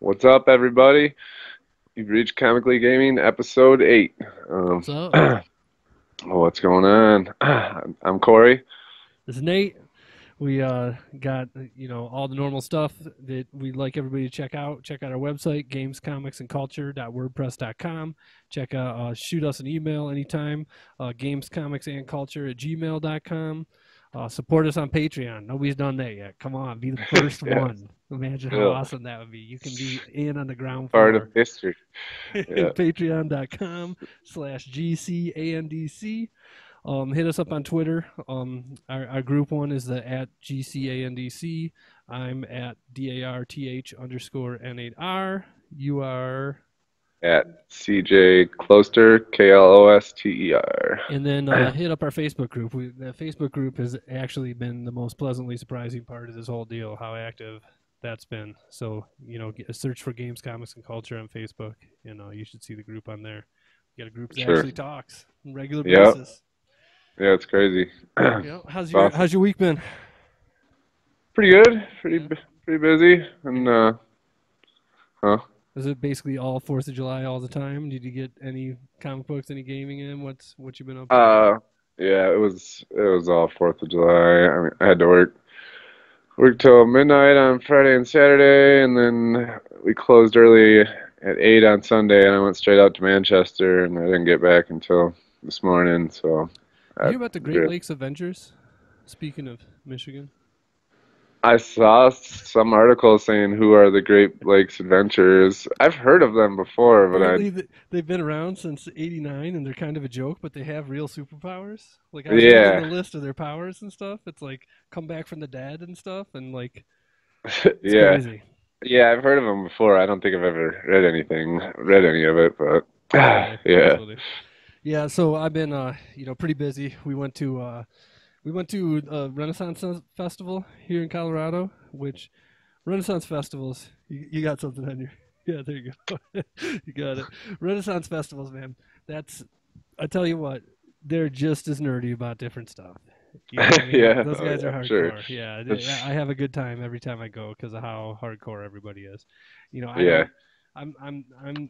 What's up, everybody? You've reached Comically Gaming, episode 8. What's up? What's going on? I'm Corey. This is Nate. We got all the normal stuff that we'd like everybody to check out. Check out our website, gamescomicsandculture.wordpress.com. Check out shoot us an email anytime, gamescomicsandculture@gmail.com. Support us on Patreon. Nobody's done that yet. Come on, be the first Yeah, one. Imagine how still awesome that would be. You can be in on the ground part of floor. history. Yeah, Patreon.com/GCANDC. Hit us up on Twitter. Our group one is the at GCANDC. I'm at DARTH_N8R. You are. at CJ Closter, KLOSTER. And then hit up our Facebook group. The Facebook group has actually been the most pleasantly surprising part of this whole deal, how active that's been. So, search for Games, Comics, and Culture on Facebook. You should see the group on there. You got a group that Sure. actually talks on a regular Yep. basis. Yeah, it's crazy. How's It's your awesome. how's your week been? Pretty good. Yeah. Pretty busy. And huh? Is it basically all 4th of July all the time? Did you get any comic books, any gaming in? What you been up to? Uh, yeah, it was all 4th of July. I mean, I had to work till midnight on Friday and Saturday, and then we closed early at 8 on Sunday, and I went straight out to Manchester, and I didn't get back until this morning. So You I, hear about the Great Lakes Adventures? Speaking of Michigan. I saw some articles saying who are the Great Lakes Adventurers. I've heard of them before, but Apparently they've been around since '89, and they're kind of a joke, but they have real superpowers. Like I was reading yeah, the list of their powers and stuff. It's like come back from the dead and stuff, and like it's yeah, crazy. yeah. I've heard of them before. I don't think I've ever read any of it, but That's funny. That's yeah. funny. Yeah, so I've been pretty busy. We went to Renaissance Festival here in Colorado, which Renaissance festivals, you got something on your, yeah, there you go. You got it. Renaissance festivals, man. I tell you what, they're just as nerdy about different stuff. You know what I mean? Yeah, Those oh guys yeah, are I'm sure. hardcore. Yeah, It's, I have a good time every time I go because of how hardcore everybody is. I yeah, don't. I'm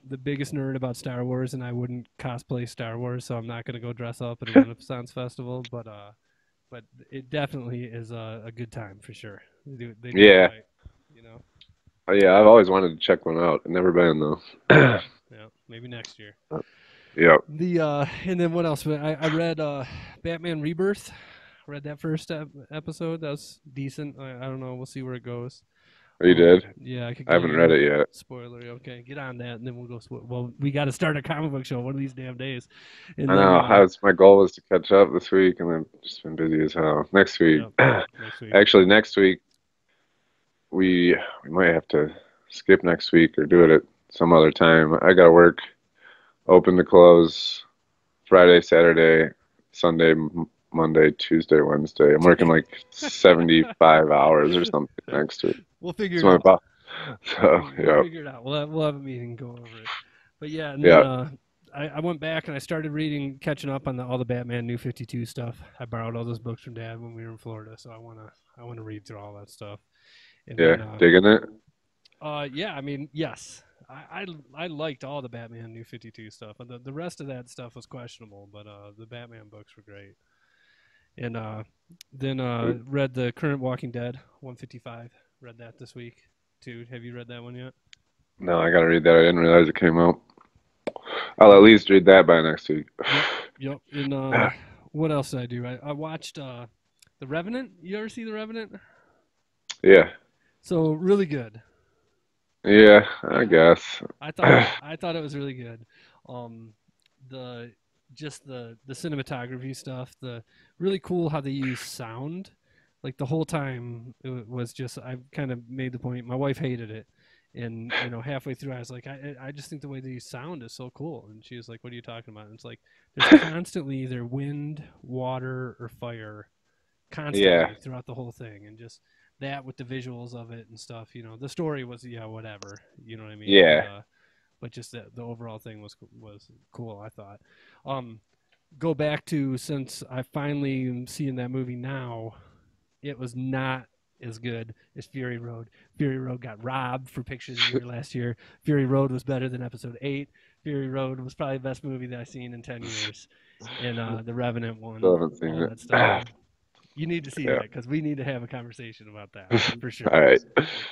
the biggest nerd about Star Wars, and I wouldn't cosplay Star Wars, so I'm not gonna go dress up at a Renaissance festival. But it definitely is a good time for sure. They do it yeah, right, you know. yeah. I've always wanted to check one out. I've never been though. Yeah, yeah. Maybe next year. Yep. The and then what else? I read Batman Rebirth. Read that first episode. That was decent. I don't know. We'll see where it goes. You did? Yeah, I could I give haven't you read a it yet. spoiler. Okay, get on that, and then we'll go. Well, we got to start a comic book show one of these damn days, and I then know. My goal was to catch up this week, and then just been busy as hell. Next week, yeah, next week. actually, next week we might have to skip next week or do it at some other time. I gotta work open to close Friday, Saturday, Sunday, Monday, Tuesday, Wednesday. I'm working like 75 hours or something next week. We'll figure It's it my out. boss. So, We'll yeah, figure it out. We'll have a meeting and go over it. But yeah, and then yeah, I went back and I started catching up on all the Batman New 52 stuff. I borrowed all those books from Dad when we were in Florida, so I wanna read through all that stuff. And yeah. then Digging it? yeah, I mean yes, I liked all the Batman New 52 stuff. The rest of that stuff was questionable, but the Batman books were great. And then read the current Walking Dead 155. Read that this week too. Have you read that one yet? No, I gotta read that. I didn't realize it came out. I'll at least read that by next week. Yep, yep. And what else did I do? I watched The Revenant. You ever see The Revenant? Yeah, So really good. yeah, I Yeah, guess. I thought it was really good. Um, the just the cinematography stuff, the really cool how they use sound. Like the whole time, it was just I kind of made the point. My wife hated it, and halfway through, I was like, I just think the way they use sound is so cool. And she was like, What are you talking about? And it's like there's constantly either wind, water, or fire Yeah, constantly throughout the whole thing, and just that with the visuals of it and stuff. The story was whatever. You know what I mean? But yeah, just the overall thing was cool. I thought. Um, go back to since I finally am seeing that movie now, it was not. as good as Fury Road. Fury Road got robbed for Picture of the Year last year. Fury Road was better than Episode 8. Fury Road was probably the best movie that I've seen in 10 years. And The Revenant Still won haven't seen all it. that stuff. You need to see Yeah. that because we need to have a conversation about that for All sure. right. For sure.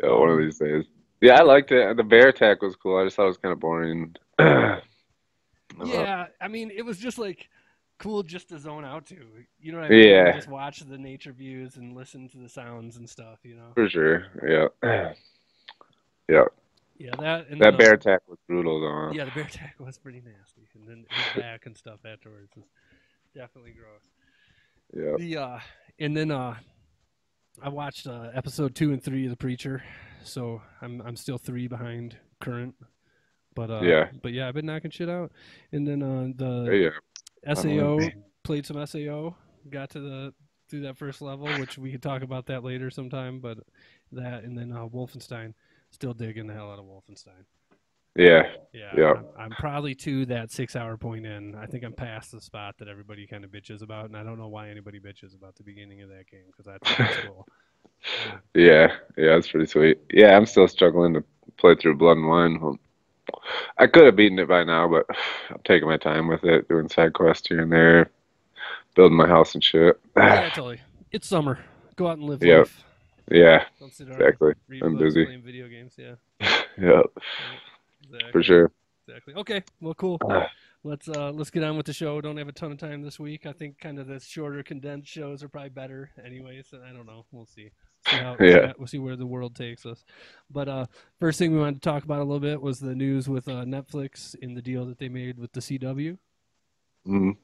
Yeah, one of these days. Yeah, I Okay. liked it. The bear attack was cool. I just thought it was kind of boring. Yeah, I mean, it was just like cool just to zone out to. You know what I mean? And Yeah, just watch the nature views and listen to the sounds and stuff. for sure. Yeah. Yeah. Yeah, that and then That bear attack was brutal though. yeah, the bear attack was pretty nasty, and then his back and stuff afterwards was definitely gross. Yeah. The and then I watched episode 2 and 3 of The Preacher, so I'm still 3 behind current. Yeah. But yeah, I've been knocking shit out, and then the Yeah. SAO played some SAO, got to the through that first level, which we could talk about that later sometime. But that and then Wolfenstein, still digging the hell out of Wolfenstein. Yeah. Yeah, Yeah. I'm probably to that 6 hour point in. I think I'm past the spot that everybody kind of bitches about, and I don't know why anybody bitches about the beginning of that game because I think it's cool. Yeah. Yeah. It's pretty sweet. Yeah, I'm still struggling to play through Blood and Wine. Well, I could have beaten it by now, but I'm taking my time with it, doing side quests here and there, building my house and shit. Yeah, totally. It's summer. Go out and live Yep. life. Yeah. Don't sit around Exactly. reading I'm books, busy. playing video games. Yeah, Yep. right. For Exactly. sure. Exactly. Okay. Well, cool. Let's get on with the show. Don't have a ton of time this week. I think kind of the shorter, condensed shows are probably better, anyways. I don't know. We'll see. Yeah. We'll see where the world takes us. But first thing we wanted to talk about a little bit was the news with Netflix in the deal that they made with the CW. Mm.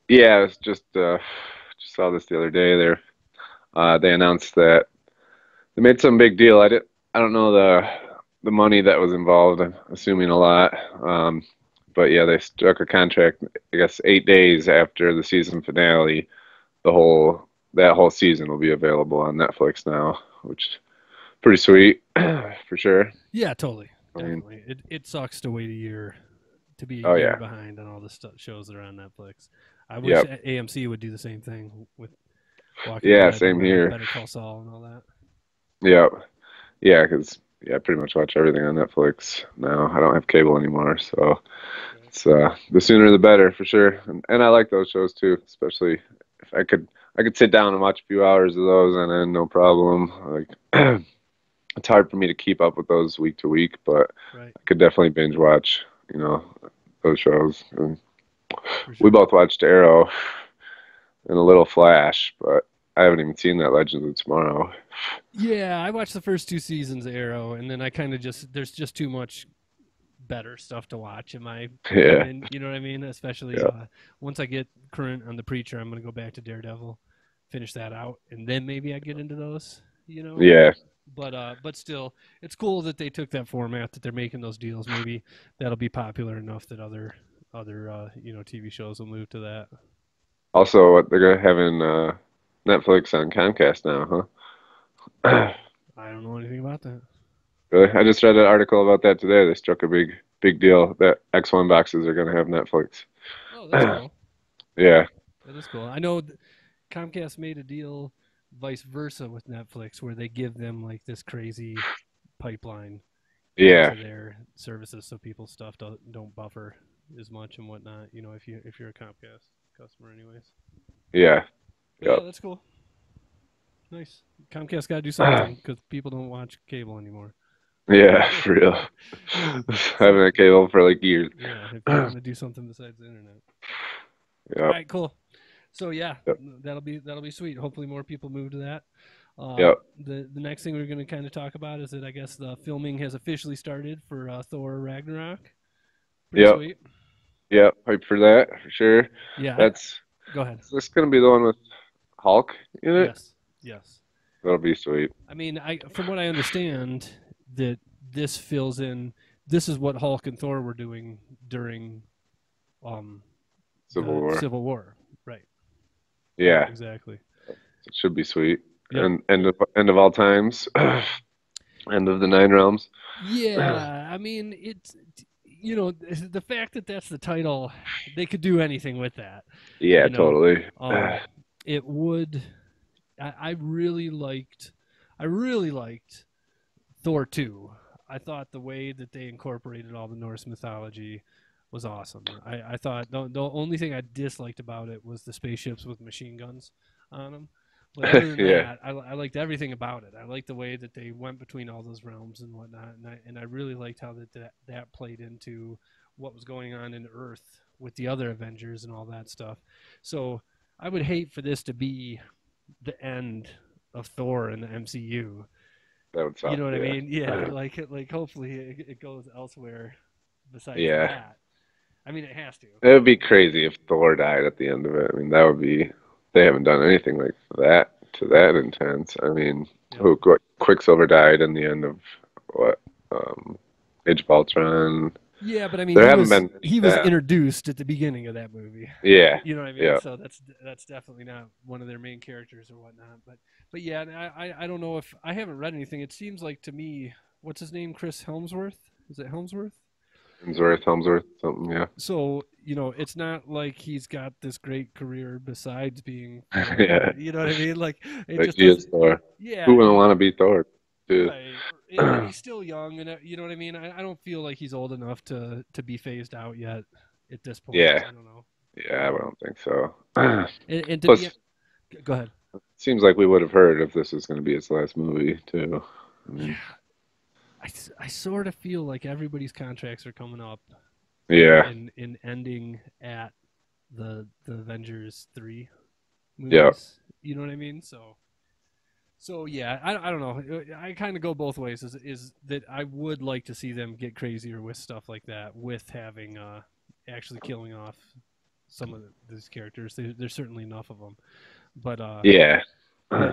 Yeah. It's just saw this the other day. They announced that they made some big deal. I don't know the money that was involved. I'm assuming a lot. But yeah, they struck a contract. I guess 8 days after the season finale, that whole season will be available on Netflix now, which is pretty sweet for sure. Yeah, totally, I mean, definitely. It sucks to wait a year to be a oh year yeah, behind on all the shows that are on Netflix. I wish yep, AMC would do the same thing with Walking yeah, Dead, same here. Better Call Saul, and all that. Yep, yeah, because yeah, I pretty much watch everything on Netflix now. I don't have cable anymore, so Right. it's the sooner the better for sure. And I like those shows too, especially if I could sit down and watch a few hours of those and then no problem. Like it's hard for me to keep up with those week to week, but Right. I could definitely binge watch, you know, those shows. And For we sure. both watched Arrow and a little Flash, but I haven't even seen that Legends of Tomorrow. Yeah, I watched the first 2 seasons of Arrow, and then I kind of just there's just too much better stuff to watch in my Yeah, opinion. You know what I mean? Especially yeah, once I get current on the Preacher, I'm gonna go back to Daredevil, finish that out, and then maybe I get into those. You know. yeah. But still, it's cool that they took that format that they're making those deals. Maybe that'll be popular enough that other TV shows will move to that. Also, what they're gonna have in Netflix on Comcast now, huh? I don't know anything about that. Really? I just read an article about that today. They struck a big deal that X1 boxes are gonna have Netflix. Oh, that's cool. Yeah, That is cool. I know Comcast made a deal vice versa with Netflix where they give them like this crazy pipeline yeah, into their services so people's stuff don't buffer as much and whatnot. If you're a Comcast customer, anyways. yeah, But yep. yeah, that's cool. Nice. Comcast got to do something because people don't watch cable anymore. Yeah, for real. Having So a cable for like years. yeah, if you want to do something besides the internet. All Yep, right, cool. So yeah, yep, that'll be sweet. Hopefully, more people move to that. yep, The next thing we're going to kind of talk about is that I guess the filming has officially started for Thor Ragnarok. Pretty yep, sweet. yep. Hype for that for sure. Yeah, That's go ahead. is this gonna be the one with Hulk in it? Yes, yes. That'll be sweet. I mean, I from what I understand, that this fills in. This is what Hulk and Thor were doing during um, Civil the War. Civil War. Right. Yep. Yeah, Exactly. it should be sweet. Yep. And end of all times. End of the Nine Realms. Yeah. I mean, it's the fact that that's the title, they could do anything with that. Yeah, You know, totally. um, it would. I really liked Thor 2. I thought the way that they incorporated all the Norse mythology was awesome. I thought the only thing I disliked about it was the spaceships with machine guns on them. But other than Yeah, that, I liked everything about it. I liked the way that they went between all those realms and whatnot, and I really liked how that played into what was going on in Earth with the other Avengers and all that stuff. So I would hate for this to be the end of Thor in the MCU. that would You suck. know what I Yeah, mean? Yeah, like hopefully it goes elsewhere besides yeah. that. I mean, it has to. It would be crazy if Thor died at the end of it. I mean, that would be. They haven't done anything like that to that intense. I mean, Yep. who Quicksilver died in the end of what? Um, Age of Ultron. Yeah, but I mean, There haven't been he was that. introduced at the beginning of that movie. Yeah, You know what I mean? yeah. So that's definitely not one of their main characters or whatnot. But yeah, and I don't know if I haven't read anything. It seems like to me, what's his name? Chris Helmsworth? Is it Helmsworth? Helmsworth, something. Yeah, So it's not like he's got this great career besides being Thor. yeah. You know what I mean? Like it But just he is doesn't. Thor. Yeah, Who wouldn't want to be Thor? Dude. right. And he's still young, and you know what I mean. I don't feel like he's old enough to be phased out yet. At this point, Yeah, I don't know. yeah. I don't think so. And to be, Plus, go ahead. seems like we would have heard if this was going to be his last movie too. I Yeah, mean, I sort of feel like everybody's contracts are coming up yeah, in ending at the Avengers 3 yeah, movies. You know what I mean? So yeah, I don't know. I kind of go both ways. Is that I would like to see them get crazier with stuff like that, with having actually killing off some of these characters. There's certainly enough of them, but yeah, but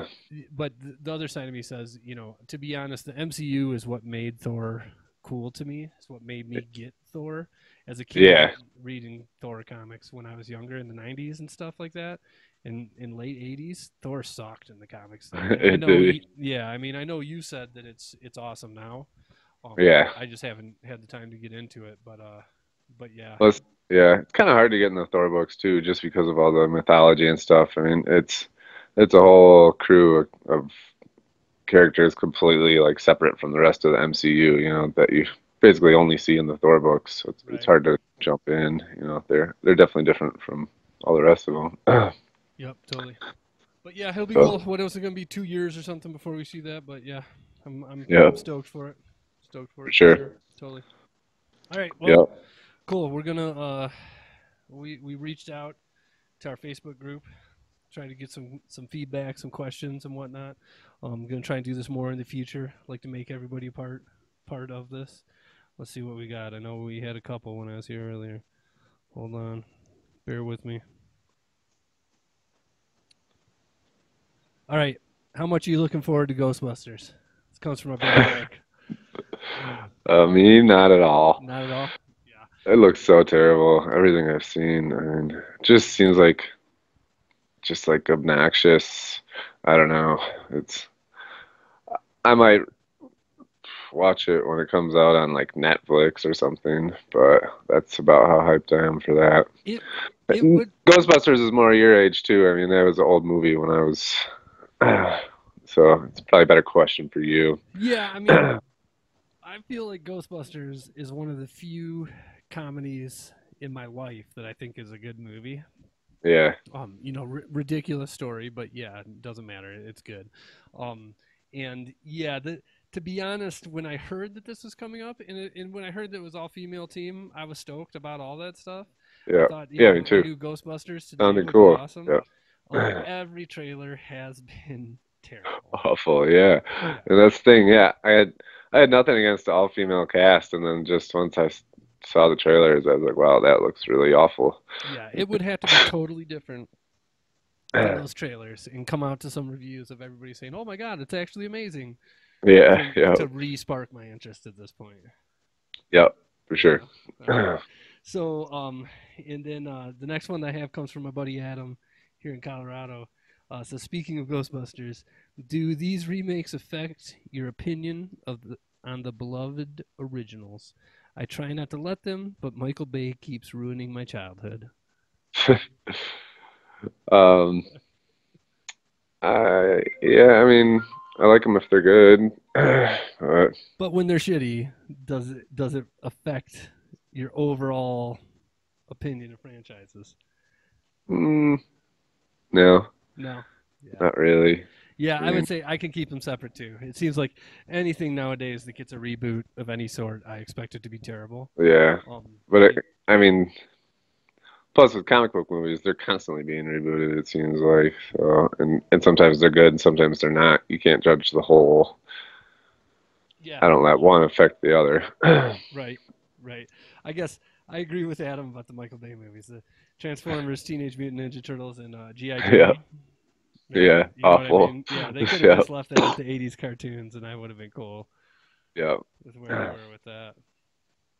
but the other side of me says, to be honest, the MCU is what made Thor cool to me. It's what made me get Thor as a kid, yeah. reading Thor comics when I was younger in the '90s and stuff like that. And in late '80s, Thor sucked in the comics. I It know, did. yeah. I mean, I know you said that it's awesome now. Yeah. I just haven't had the time to get into it, but yeah, Plus, yeah, it's kind of hard to get in the Thor books too, just because of all the mythology and stuff. I mean, it's a whole crew of characters completely like separate from the rest of the MCU. That you basically only see in the Thor books. So it's right. hard to jump in. They're definitely different from all the rest of them. Yep, totally. But yeah, he'll be So cool. What else is it gonna be 2 years or something before we see that? But yeah, yeah, I'm stoked for it. Stoked for for it for sure. sure. Totally. All right. Well, Yeah, cool. We're gonna we reached out to our Facebook group, trying to get some feedback, some questions and whatnot. I'm gonna try and do this more in the future. Like to make everybody part of this. Let's see what we got. I know we had a couple when I was here earlier. Hold on. Bear with me. All right. How much are you looking forward to Ghostbusters? This comes from our buddy Mark. me not at all. Not at all. Yeah. It looks so terrible. Everything I've seen, I mean, it just seems like just like obnoxious. I don't know. It's I might watch it when it comes out on like Netflix or something, but that's about how hyped I am for that. It it would. Ghostbusters is more your age too. I mean, that was an old movie when I was, so it's probably a better question for you. Yeah. I mean, I feel like Ghostbusters is one of the few comedies in my life that I think is a good movie. Yeah, Ridiculous story, but yeah, it doesn't matter. It's good. Um, and yeah, to be honest, when I heard that this was coming up, and when I heard that it was all female team, I was stoked about all that stuff. I yeah, thought, yeah, me a too. new Ghostbusters today Sounded would be cool. awesome. Yeah. Every trailer has been terrible. Awful, yeah. Yeah, And that's the thing, yeah. I had nothing against the all-female cast, and then just once saw the trailers, I was like, wow, that looks really awful. yeah, it would have to be totally different than those trailers and come out to some reviews of everybody saying, "Oh my god, it's actually amazing," Yeah, for yeah, to re-spark my interest at this point. yeah, for You sure. know. All right. So, and then the next one that I have comes from my buddy Adam here in Colorado. So, speaking of Ghostbusters, do these remakes affect your opinion on the beloved originals? I try not to let them, but Michael Bay keeps ruining my childhood. Um, Yeah, I mean, I like them if they're good. But, But when they're shitty, does it affect your overall opinion of franchises? mm, no, No. Yeah. not really. Yeah, I I would mean, say I can keep them separate too. It seems like anything nowadays that gets a reboot of any sort, I expect it to be terrible. yeah, but Like I mean, plus with comic book movies, they're constantly being rebooted. It seems like so, and sometimes they're good, and sometimes they're not. You can't judge the whole. yeah, I don't let one affect the other. right, right. I guess I agree with Adam about the Michael Bay movies, the Transformers, Teenage Mutant Ninja Turtles, and GI Yeah, Joe. Yeah, yeah, you know what I awful. mean. Yeah, they could have Yeah, just left that at the '80s cartoons, and I would have been cool yeah. with where they I were with that.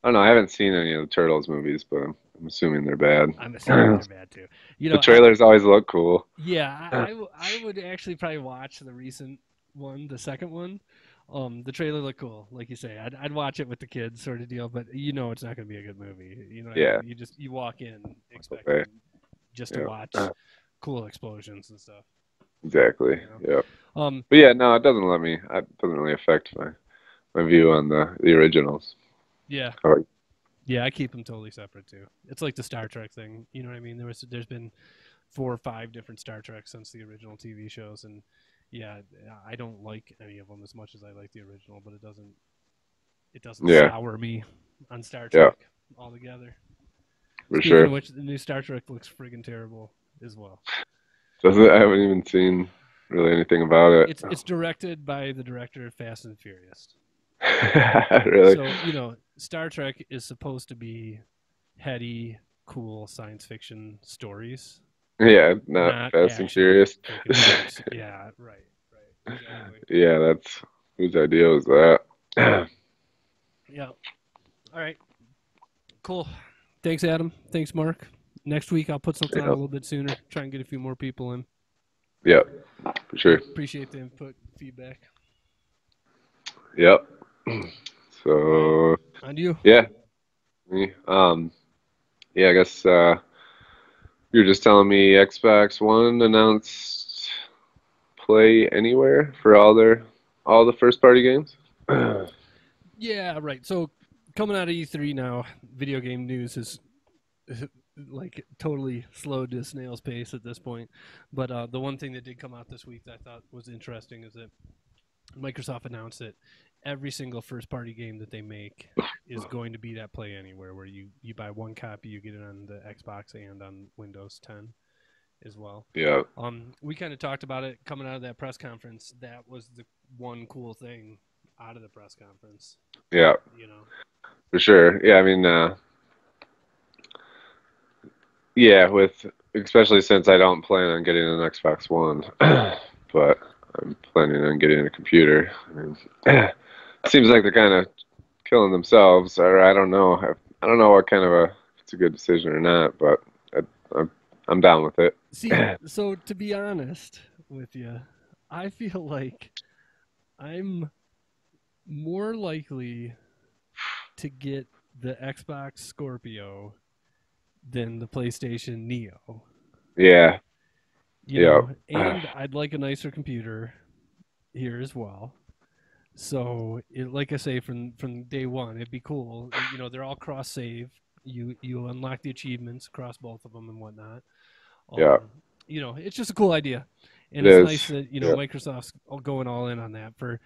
don't know. I haven't seen any of the Turtles movies, but I'm assuming they're bad. I'm assuming they're bad too. You The know, trailers always look cool. yeah, I would actually probably watch the recent one, the second one. The trailer looked cool, like you say. I'd watch it with the kids, sort of deal. But you know, it's not going to be a good movie. You know what I Yeah, mean? You walk in expecting okay. just to Yeah, watch cool explosions and stuff. exactly. You know. Yeah. Um, But yeah, no, it doesn't let me. It doesn't really affect my view on the originals. yeah, Oh, yeah, I keep them totally separate too. It's like the Star Trek thing. You know what I mean? There's been 4 or 5 different Star Treks since the original TV shows, and yeah, I don't like any of them as much as I like the original, but it doesn't yeah, sour me on Star yeah, Trek altogether. for Speaking sure. of which, the new Star Trek looks friggin' terrible as well. Does it? I haven't even seen really anything about it. It's directed by the director of Fast and Furious. Really? So, Star Trek is supposed to be heady, cool science fiction stories, Yeah, not not Fast and action Furious. freaking jokes. Yeah, right, right, exactly. Yeah, that's whose idea was that? Yeah. All right. Cool. Thanks, Adam. Thanks, Mark. Next week I'll put something on a Yep, little bit sooner. Try and get a few more people in. yep, for sure. Appreciate the input, feedback. Yep. All right. So On to you. yeah, yeah. I guess you were just telling me Xbox One announced Play Anywhere for all the first party games. Yeah, right. So coming out of E3 now, video game news is like totally slowed to snail's pace at this point. But the one thing that did come out this week that I thought was interesting is that Microsoft announced that every single first party game that they make is going to be that Play Anywhere, where you buy one copy, you get it on the Xbox and on Windows 10 as well. Yeah, We kind of talked about it coming out of that press conference. That was the one cool thing out of the press conference. yeah, You know, for sure. Yeah, I mean, yeah, with especially since I don't plan on getting an Xbox One, but I'm planning on getting a computer. I mean, seems like they're kind of killing themselves, or I don't know. I don't know what kind of a if it's a good decision or not, but I, I'm I'm down with it. see, so to be honest with you, I feel like I'm more likely to get the Xbox Scorpio than the PlayStation Neo. Yeah, yeah, And I'd like a nicer computer here as well. So, like I say, from day one, it'd be cool. They're all cross save. You unlock the achievements across both of them and whatnot. yeah. Um, it's just a cool idea, and It it's nice is. that Yeah, Microsoft's going all in on that for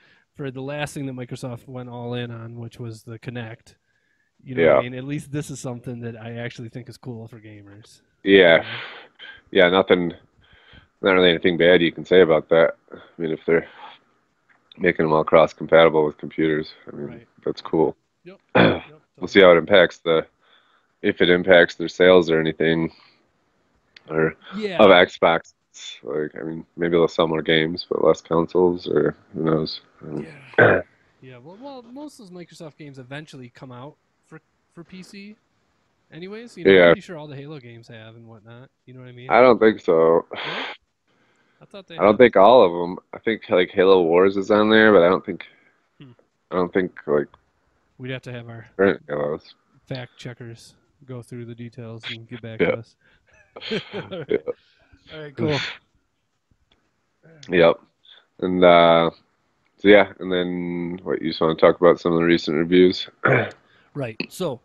the last thing that Microsoft went all in on, which was the Kinect. You know what I yeah, mean? At least this is something that I actually think is cool for gamers. You yeah, know, yeah. Not really anything bad you can say about that. I mean, if they're making them all cross compatible with computers, I mean, right? that's cool. Yep, yep, We'll see totally. how it impacts if it impacts their sales or anything, or of Yeah, Xbox. Like, I mean, maybe they'll sell more games, but less consoles, or who knows? yeah, yeah. Well, most of those Microsoft games eventually come out for PC. Anyways, I'm Yeah, pretty sure all the Halo games have and whatnot. You know what I mean? I don't think so. No, I thought they I don't had. think all of them. I think like Halo Wars is on there, but Hmm. I don't think like We'd have to have our current Halos. fact checkers go through the details and get back Yeah, to us. All right. yeah. All right, cool. Yep. And so yeah, and then what you just want to talk about some of the recent reviews? Right. So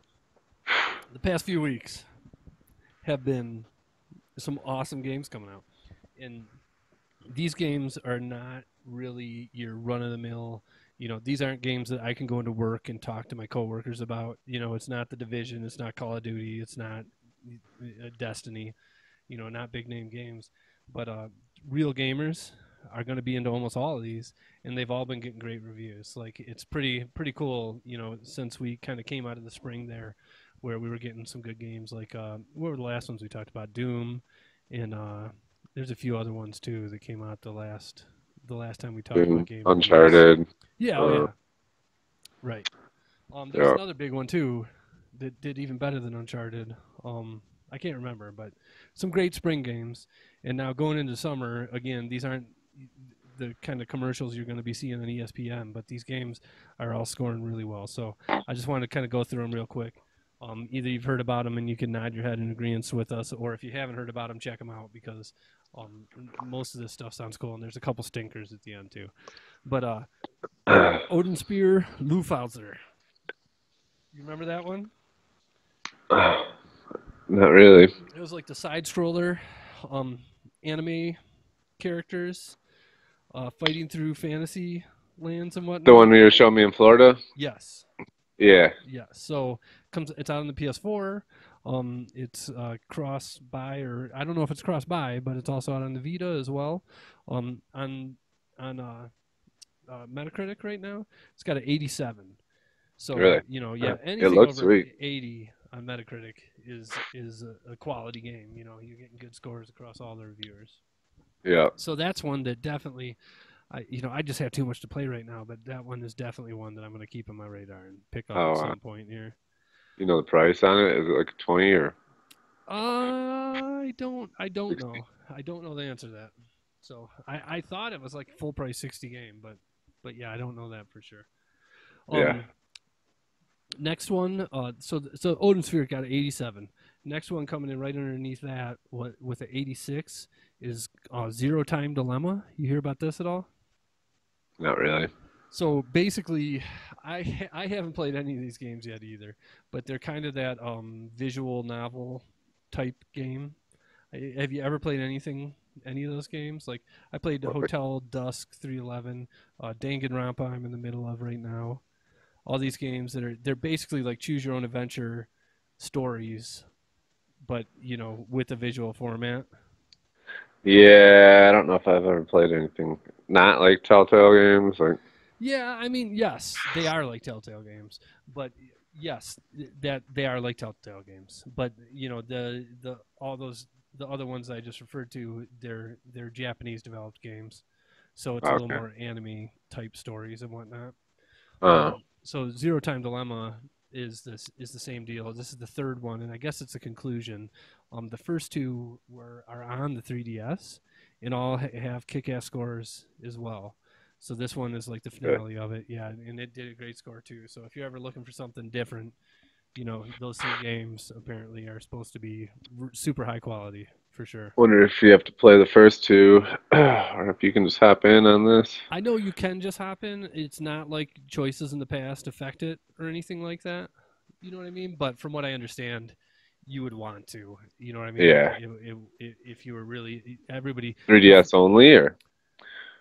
the past few weeks have been some awesome games coming out, and these games are not really your run of the mill. These aren't games that I can go into work and talk to my coworkers about. It's not the Division, it's not Call of Duty, it's not Destiny. Not big name games, but real gamers are going to be into almost all of these, and they've all been getting great reviews. Like it's pretty cool. Since we kind of came out of the spring there, where we were getting some good games. Like what were the last ones we talked about? Doom, and there's a few other ones too that came out the last time we talked about Doom, game reviews. Uncharted. Yeah, oh Uh, yeah, right. There was yeah. another big one too that did even better than Uncharted. I can't remember, but some great spring games. And now going into summer, again, these aren't the kind of commercials you're going to be seeing on ESPN, but these games are all scoring really well. So I just wanted to kind of go through them real quick. Either you've heard about them and you can nod your head in agreement with us, or if you haven't heard about them, check them out because most of this stuff sounds cool. And there's a couple stinkers at the end too. But Odin Spear Lufauser. You remember that one? Not really. It was like the side scroller, um, anime characters fighting through fantasy lands and The whatnot. one you were showing me in Florida? Yes, Yeah. yes. So it's out on the PS4. It's cross buy, or I don't know if it's cross buy, but it's also out on the Vita as well. On Metacritic right now, it's got an 87. So Really. yeah, It anything looks over sweet. 80 on Metacritic is a quality game. You're getting good scores across all the reviewers. Yeah. So that's one that definitely, I just have too much to play right now. But that one is definitely one that I'm going to keep on my radar and pick up at Oh, some point here. you know the price on it? Is it like 20 or I don't 60? know. I don't know the answer to that. So I thought it was like full price 60 game, but yeah, I don't know that for sure. Yeah. Um, Next one, so Odin Sphere got an 87. Next one coming in right underneath that, what with an 86 is Zero Time Dilemma. You hear about this at all? Not really. So basically, I haven't played any of these games yet either, but they're kind of that visual novel type game. Have you ever played any of those games? Like I played What, like, Hotel Dusk 311, Danganronpa. I'm in the middle of right now. All these games they're basically like choose your own adventure stories, but with a visual format. yeah, I don't know if I've ever played anything not like Telltale games. Like, Yeah, I mean, yes, they are like Telltale games, but yes, that they are like Telltale games. But the all those the other ones I just referred to, they're Japanese developed games, so it's a little okay. more anime type stories and whatnot. Oh, So Zero Time Dilemma is the same deal. This is the third one, and I guess it's a conclusion. The first two are on the 3DS, and all have kick-ass scores as well. So this one is like the good. finale of it, yeah, and it did a great score too. So if you're ever looking for something different, those three games apparently are supposed to be super high quality for sure. Wonder if you have to play the first two, or if you can just hop in on this. I know you can just hop in. It's not like choices in the past affect it or anything like that. You know what I mean? But from what I understand, you would want to. You know what I mean? Like Yeah. if you were really everybody. If 3DS only, or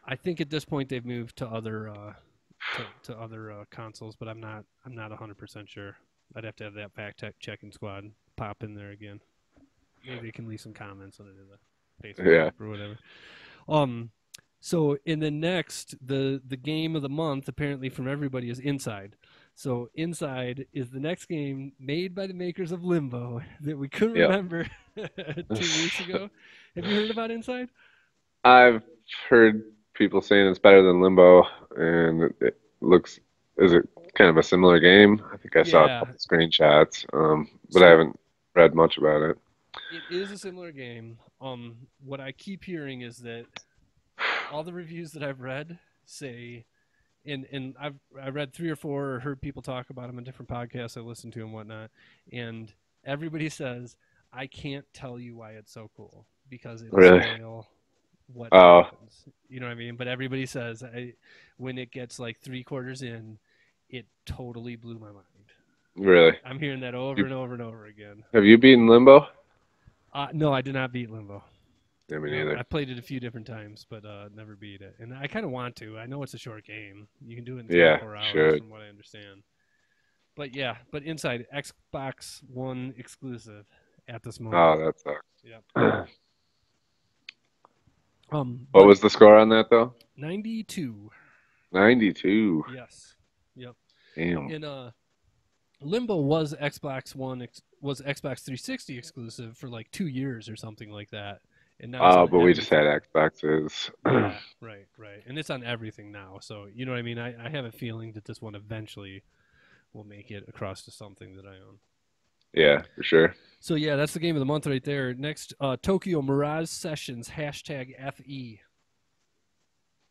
I think at this point they've moved to other to other consoles, but I'm not 100% sure. I'd have to have that fact checking squad pop in there again. Maybe they can leave some comments on it in the Facebook yeah. group or whatever. Um, so in the next, the game of the month apparently from everybody is Inside. So Inside is the next game made by the makers of Limbo that we couldn't Yep. remember 2 weeks ago. Have you heard about Inside? I've heard people saying it's better than Limbo, and it looks. Is it kind of a similar game? I think I saw a Yeah. couple screenshots, but I So haven't read much about it. it is a similar game. What I keep hearing is that all the reviews that I've read say and I read three or four or heard people talk about them in different podcasts I listen to and whatnot, and everybody says I can't tell you why it's so cool because it'll Really? spoil what Oh, happens. You know what I mean? But everybody says when it gets like 3/4 in, it totally blew my mind. really? I'm hearing that over You, and over and over again. have you beaten Limbo? No, I did not beat Limbo. Yeah, me No, neither. I played it a few different times, but never beat it. And I kind of want to. I know it's a short game. You can do it in three or Yeah, 4 hours, should. from what I understand. But yeah, but Inside Xbox One exclusive at this moment. Oh, that sucks. Yep. What But was the score on that though? 92. 92. Yes. Yep. Damn. And Limbo was Xbox One was Xbox 360 exclusive for like 2 years or something like that, and now it's Oh, on but we just had everything. Xboxes. Yeah, right, right, and it's on everything now. So you know what I mean. I have a feeling that this one eventually will make it across to something that I own. Yeah, for sure. So yeah, that's the game of the month right there. Next, Tokyo Mirage Sessions #FE.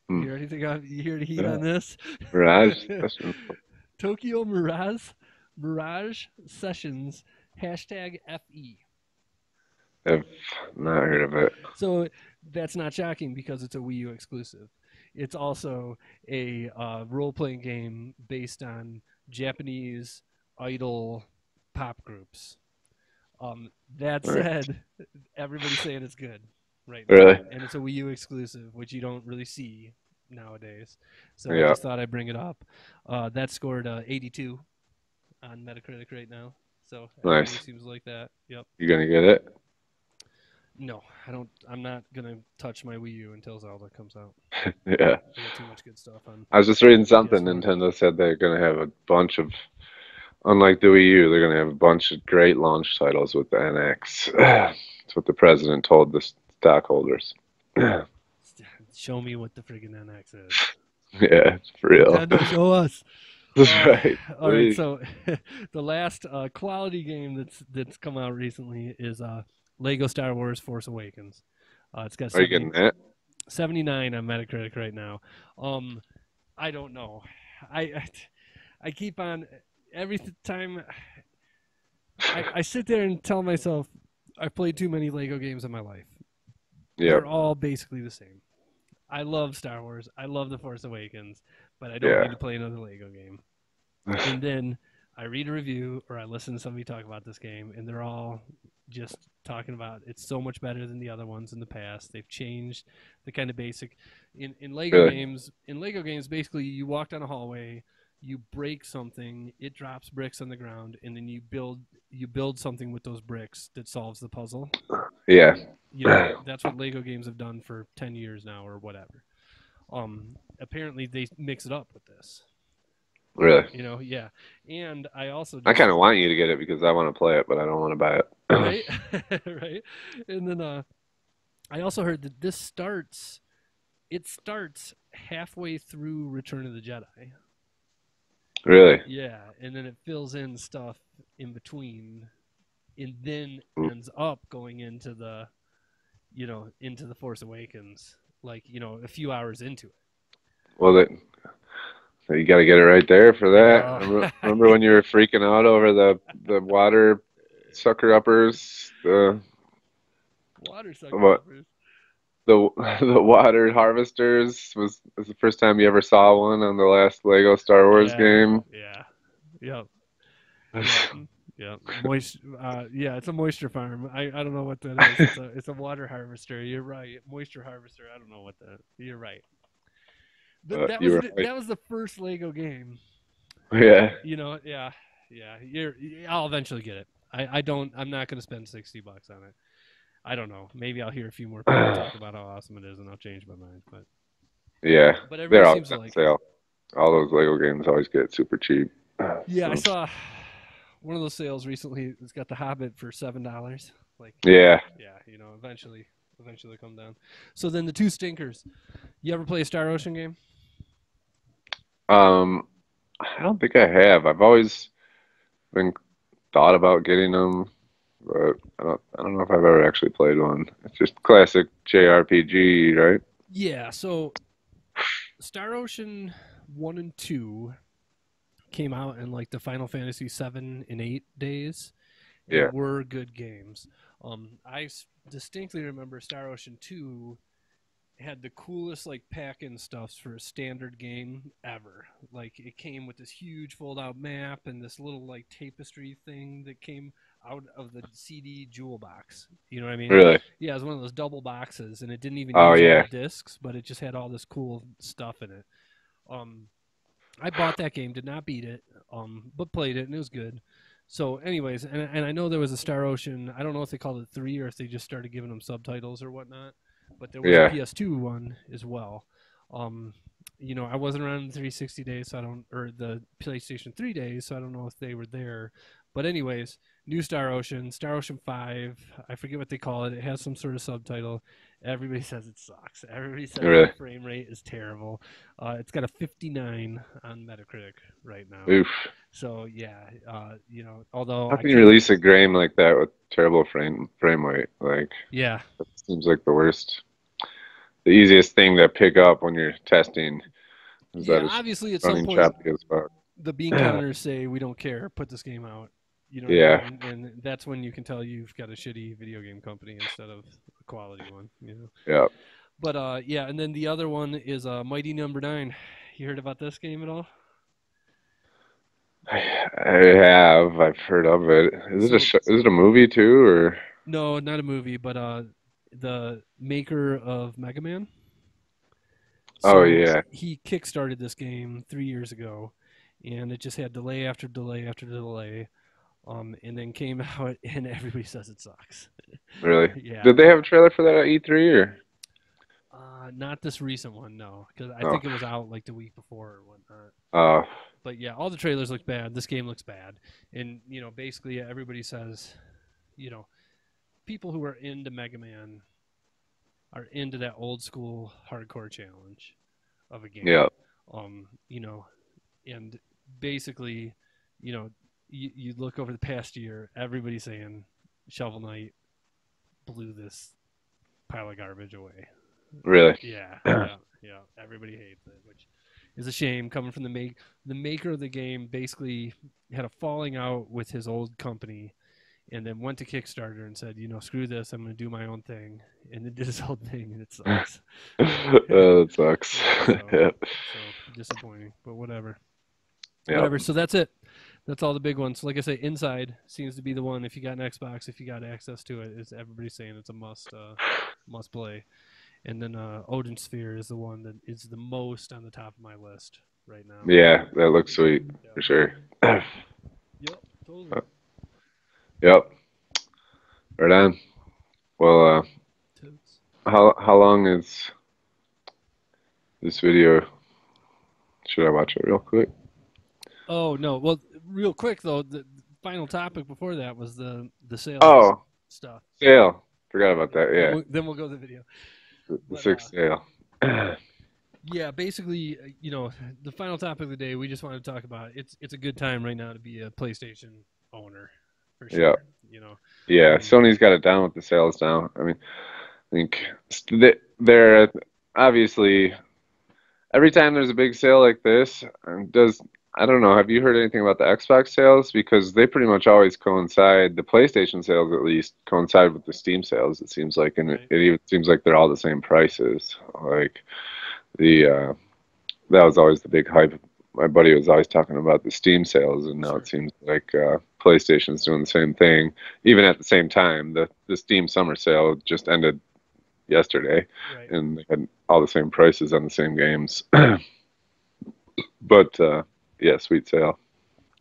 You Hmm. hear anything? You hear the heat Yeah. on this? Mirage Sessions. Tokyo Mirage Sessions #FE. I've not heard of it. So that's not shocking because it's a Wii U exclusive. It's also a role playing game based on Japanese idol pop groups. That All right. said, everybody's saying it's good right now, Really? and it's a Wii U exclusive, which you don't really see nowadays. So I Yeah. just thought I'd bring it up. That scored 82 on Metacritic right now, so everybody Nice. seems like that. Yep. You gonna get it? No, I don't. I'm not gonna touch my Wii U until Zelda comes out. Yeah. I got too much good stuff on I was just reading something. PS4. Nintendo said they're gonna have a bunch of, unlike the Wii U, they're gonna have a bunch of great launch titles with the NX. That's what the president told the stockholders. Yeah, Show me what the friggin' NX is. it's for real. Nintendo, show us. That's right. All right, Please. so the last quality game that's come out recently is Lego Star Wars Force Awakens. It's got Are you getting that? 79 on Metacritic right now. Um, I don't know. I I keep on every time I sit there and tell myself I've played too many Lego games in my life. Yep. They're all basically the same. I love Star Wars. I love The Force Awakens, but I don't Yeah. need to play another Lego game. And then I read a review or I listen to somebody talk about this game, and they're all just talking about it's so much better than the other ones in the past. They've changed the kind of basic in Lego Really? games. In Lego games, basically, you walk down a hallway, you break something, it drops bricks on the ground, and then you build something with those bricks that solves the puzzle. Yeah. You know, that's what Lego games have done for 10 years now or whatever. Apparently they mix it up with this. Really? You know, yeah. And I also I just kind of want you to get it because I want to play it, but I don't want to buy it. right, right. And then I also heard that this starts. It starts halfway through Return of the Jedi. Really? Yeah, and then it fills in stuff in between, and then ends up going into into the Force Awakens, like a few hours into it. Well, you got to get it right there for I that. know. Remember when you were freaking out over the water sucker uppers, Water sucker what uppers. the the water harvesters was the first time you ever saw one on the last Lego Star Wars Yeah, game. yeah, yep, yep, yep. Moist. Yeah, it's a moisture farm. I don't know what that is. It's a water harvester. You're right. Moisture harvester. I don't know what that. You're right. But that You was were right. that was the first Lego game. Yeah. Yeah, yeah. I'll eventually get it. I don't. I'm not going to spend $60 on it. I don't know. Maybe I'll hear a few more people talk about how awesome it is, and I'll change my mind. Yeah, But everybody they're always seems to on like it. sale. All those Lego games always get super cheap. Yeah, I So saw one of those sales recently. It's got The Hobbit for $7. Like, yeah. yeah, eventually come down. So then the two stinkers. You ever play a Star Ocean game? Um, I don't think I have. I've always been thought about getting them, but I don't know if I've ever actually played one. It's just classic JRPG, right? Yeah. So Star Ocean 1 and 2 came out in like the Final Fantasy 7 and 8 days, Yeah. and were good games. I distinctly remember Star Ocean 2 had the coolest like pack-in stuffs for a standard game ever. Like it came with this huge fold-out map and this little like tapestry thing that came out of the CD jewel box. You know what I mean? Really? Yeah, it was one of those double boxes, and it didn't even Oh use all the yeah, discs, but it just had all this cool stuff in it. Um, I bought that game, did not beat it, but played it and it was good. So, anyways, and I know there was a Star Ocean. I don't know if they called it 3 or if they just started giving them subtitles or whatnot. But there was a yeah, PS2 one as well. Um, I wasn't around the 360 days, so I don't, or the PlayStation 3 days, so I don't know if they were there. But anyways, new Star Ocean 5. I forget what they call it. It has some sort of subtitle. Everybody says it sucks. Everybody says the really. frame rate is terrible. It's got a 59 on Metacritic right now. Oof. So yeah, although How I can you can't. release a game like that with terrible frame rate? Like, Yeah, that seems like the worst. The easiest thing to pick up when you're testing is that yeah. it's Obviously, at some running point, choppy as fuck. the bean counters say we don't care. Put this game out. You know what I Yeah, mean? And that's when you can tell you've got a shitty video game company instead of a quality one. yeah. But yeah. And then the other one is Mighty Number Nine. You heard about this game at all? I have. I've heard of it. So Is it a movie too, or? no, not a movie, but the maker of Mega Man. Oh So yeah, he kickstarted this game 3 years ago, and it just had delay after delay after delay. And then came out, and everybody says it sucks. really. Yeah, Did they have a trailer for that at E3 or? not this recent one, no, because I Oh, think it was out like the week before or whatnot. uh, But yeah, all the trailers look bad. This game looks bad, and basically everybody says, you know, people who are into Mega Man are into that old school hardcore challenge of a game. yeah, Um, you know, and basically, you look over the past year, everybody's saying Shovel Knight blew this pile of garbage away. really. Yeah, yeah, yeah. Everybody hates it, which is a shame coming from the maker of the game. Basically, had a falling out with his old company, and then went to Kickstarter and said, screw this, I'm going to do my own thing, and then did his own thing, and it sucks. That sucks. Yeah, so Yeah, so disappointing, but whatever. yeah, Whatever. So that's it. That's all the big ones. So like I say, Inside seems to be the one. If you got an Xbox, if you got access to it, is everybody's saying it's a must play. And then Odin Sphere is the one that is the most on the top of my list right now. yeah. That looks sweet Yeah. for sure. Yep. Totally. Yep. Right on. Well, Totes. how long is this video? Should I watch it real quick? Oh no. Well, real quick though, the final topic before that was the sales Oh, stuff. sale. Forgot about Yeah. that. Then Yeah, we'll go to the video. the But sixth sale. yeah, basically, the final topic of the day we just wanted to talk about. It's a good time right now to be a PlayStation owner, for Yeah, sure. yeah. Um, Sony's got it down with the sales now. I mean, I think they're obviously every time there's a big sale like this, does I don't know. Have you heard anything about the Xbox sales? Because they pretty much always coincide. The PlayStation sales, at least, coincide with the Steam sales. It seems like, and it right. even seems like they're all the same prices. Like the that was always the big hype. My buddy was always talking about the Steam sales, and now it Sure. seems like PlayStation's doing the same thing. Even at the same time, the Steam summer sale just ended yesterday, Right. and they had all the same prices on the same games. But yeah, sweet sale.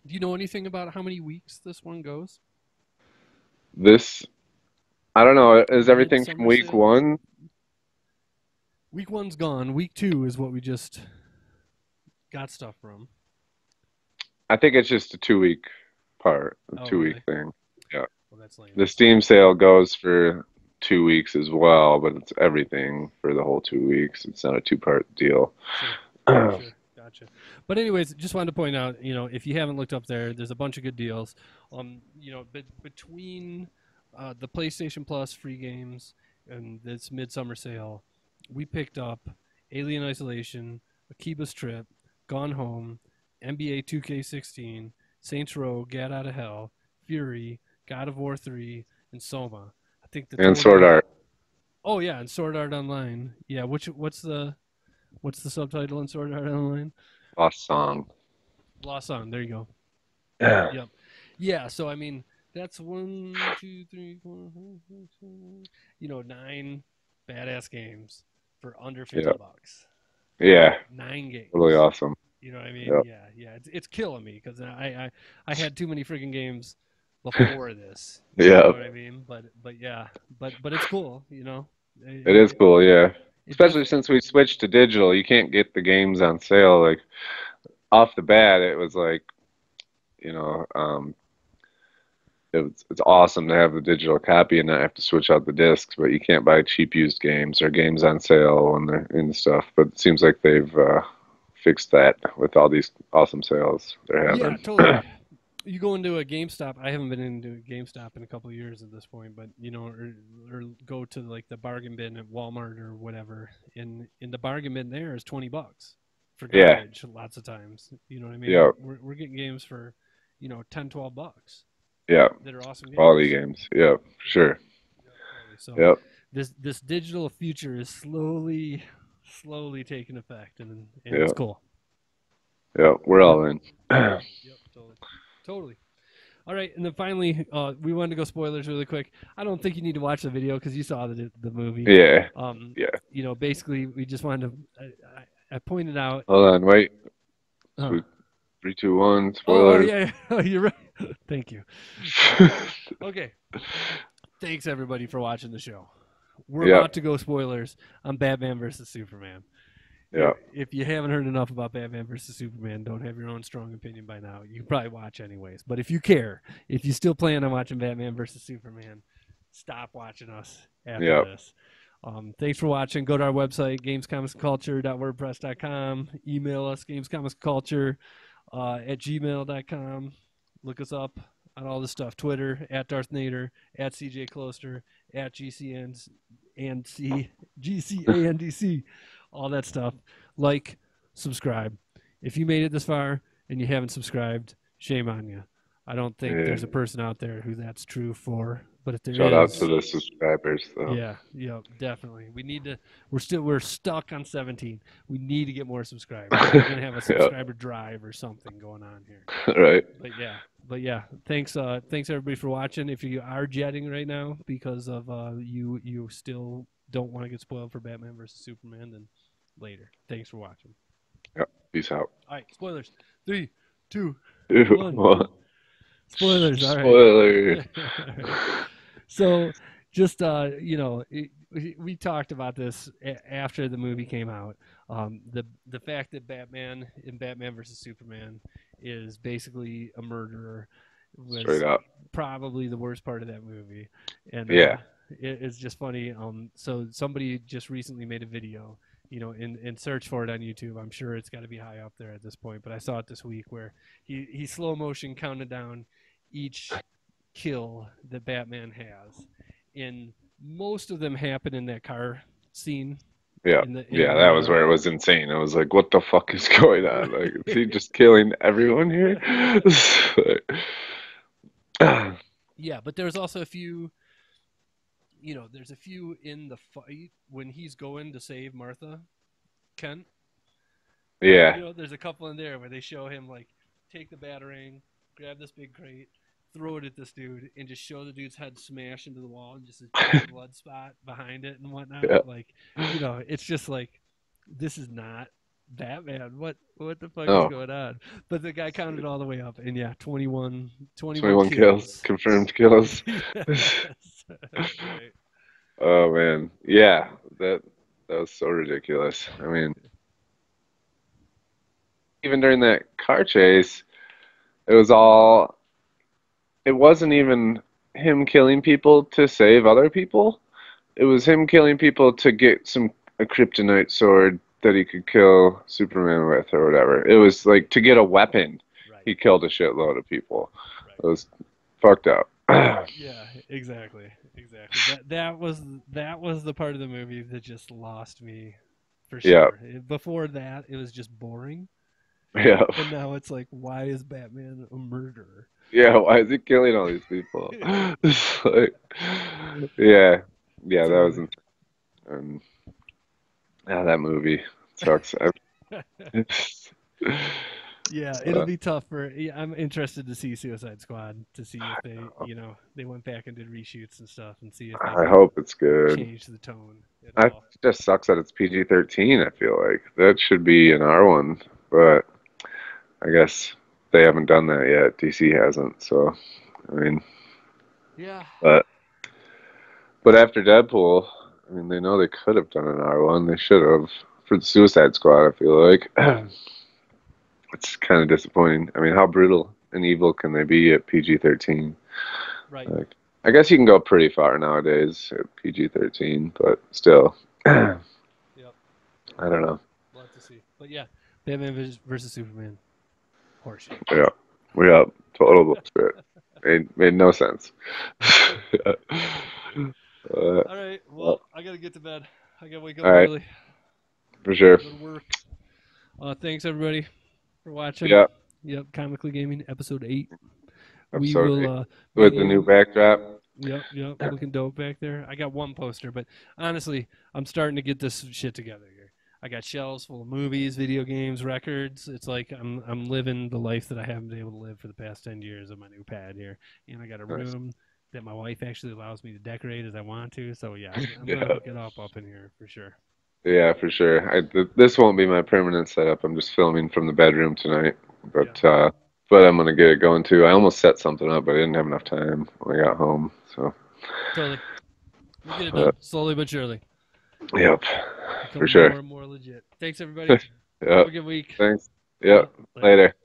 Do you know anything about how many weeks this one goes? This I don't know. The Is everything from midsummer week sale. one? Week one's gone. Week two is what we just got stuff from. I think it's just a 2 week part, a Oh, 2 week really? thing. Yeah. Well, that's lame. The Steam sale goes for 2 weeks as well, but it's everything for the whole 2 weeks. It's not a two-part deal. Sure. Sure. Gotcha. But anyways, just wanted to point out, if you haven't looked up there, there's a bunch of good deals. Between the PlayStation Plus free games and this midsummer sale, we picked up Alien Isolation, Akiba's Trip, Gone Home, NBA 2K16, Saints Row, Get Out of Hell, Fury, God of War 3, and Soma. I think the And Sword total. Art. Oh yeah, and Sword Art Online. Yeah, what's the subtitle in Sword Art Online? Lost Song. Lost Song. There you go. Yeah. Yep. Yeah. So I mean, that's one, two, three, four, five, six, seven, 9 badass games for under Yeah. $50. Yeah. Nine Really games. awesome. You know what I mean? Yep. Yeah, yeah. It's killing me because I had too many freaking games before this. You know Yep. what I mean? But yeah, but it's cool. It is It, cool, yeah. it Especially definitely. since we switched to digital, you can't get the games on sale. Like off the bat, it was like, you know, it's awesome to have the digital copy and not have to switch out the discs, but you can't buy cheap used games or games on sale when they're in stuff. But it seems like they've fixed that with all these awesome sales they're Yeah, having. totally. You go into a GameStop. I haven't been into a GameStop in a couple of years at this point, but or go to like the bargain bin at Walmart or whatever. In the bargain bin there is $20 for Yeah, garbage. Lots of times, you know what I mean. yeah, We're getting games for 10, $12 yeah. that are awesome Quality games. games. Yeah, Yep, sure. yep, totally. So Yep, this digital future is slowly taking effect, and it's yeah, cool. yeah. We're Yep, all in. yep, totally, totally. All right, and then finally, we wanted to go spoilers really quick. I don't think you need to watch the video because you saw the movie. Yeah, Um, yeah. basically, we just wanted to. I pointed out. Hold on, wait. Uh, So, 3, 2, 1. oh Spoilers. yeah, oh, you're right. Thank you. Okay, thanks everybody for watching the show. We're Yep, about to go spoilers on Batman versus Superman. yep, If you haven't heard enough about Batman versus Superman, don't have your own strong opinion by now. You can probably watch anyways. But if you care, if you still plan on watching Batman versus Superman, stop watching us after yep. this. Thanks for watching. Go to our website, gamescomicsculture.wordpress.com. Email us, gamescomicsculture at gmail.com. Look us up on all this stuff. Twitter, at Darth Nader, at CJ Closter, at GCNs and GCANDC, all that stuff. Like, subscribe. If you made it this far and you haven't subscribed, shame on you. I don't think Yeah. there's a person out there who that's true for, but if there Shout out to is, the subscribers, though. yeah, yeah, definitely. We need to. We're stuck on 17. We need to get more subscribers. We're gonna have a Yeah, subscriber drive or something going on here. right. But yeah, thanks everybody for watching. If you are jetting right now because of you still don't want to get spoiled for Batman versus Superman, then later. Thanks for watching. Yep. Peace out. All right, spoilers. 3, 2, Two, 1. one. Spoilers. All right. Spoiler. All right. So just we talked about this after the movie came out. The fact that Batman in Batman versus Superman is basically a murderer Straight was up. probably the worst part of that movie, and Yeah. it's just funny. So somebody just recently made a video. In search for it on YouTube. I'm sure it's got to be high up there at this point. But I saw it this week where he slow motion counted down each kill that Batman has, and most of them happen in that car scene. Yeah. In Yeah, that was the where it was insane. I was like, what the fuck is going on? Like, is he just killing everyone here? Yeah, but there's also a few. There's a few in the fight when he's going to save Martha Kent. Yeah. There's a couple in there where they show him like take the batarang, grab this big crate, throw it at this dude, and just show the dude's head smash into the wall and just a big blood spot behind it and Yeah. whatnot. Like, it's just like this is not Batman. What the fuck is Oh, going on? But the guy counted all the way up, and yeah, 21 21 kills. kills. Confirmed kills. Yes. Right. Oh man. Yeah. That was so ridiculous. I mean, even during that car chase, it was all it wasn't even him killing people to save other people. It was him killing people to get a kryptonite sword that he could kill Superman with or whatever. It was like to get a weapon. Right. He killed a shitload of people. Right. It was fucked up. Yeah, exactly. Exactly. That was the part of the movie that just lost me for Yeah. sure. Before that, it was just boring, Yeah. and now it's like, why is Batman a murderer? Yeah, why is he killing all these people? It's like, yeah. Yeah, that was Totally. insane. and yeah, that movie sucks. Yeah, it'll be tough for. Yeah, I'm interested to see Suicide Squad to see if they, they went back and did reshoots and stuff, and see if they I can hope it's good. change the tone at It all. just sucks that it's PG-13. I feel like that should be an R1, but I guess they haven't done that yet. DC hasn't, so I mean, Yeah. but after Deadpool, I mean, they know they could have done an R1. They should have for the Suicide Squad. I feel like it's kind of disappointing. I mean, how brutal and evil can they be at PG-13? Right. Like, I guess you can go pretty far nowadays at PG-13, but still, I Yep. don't know. We'll have to see. But yeah, Batman versus Superman. Horseshit. Yeah, yeah, total bullshit. Made no sense. uh, All right. well, Well, I gotta get to bed. I gotta wake up all right, early. for sure. Go to work. Thanks everybody for watching. Yeah, Yep, Comically Gaming episode 8. We episode will 8 with the new maybe. backdrop. Yep, looking dope back there. I got one poster, but honestly, I'm starting to get this shit together here. I got shelves full of movies, video games, records. It's like I'm living the life that I haven't been able to live for the past 10 years of my new pad here. And I got a Nice. room that my wife actually allows me to decorate as I want to. So yeah, I'm gonna Yeah, hook it up in here for sure. yeah, for sure. This won't be my permanent setup. I'm just filming from the bedroom tonight, Yeah, but I'm gonna get it going too. I almost set something up, but I didn't have enough time when I got home. So, totally. We'll get it uh, done slowly but surely. yep, for Become sure. more and more legit. Thanks everybody. Have Yep. a good week. Thanks. Yep. Yep. Later. Later.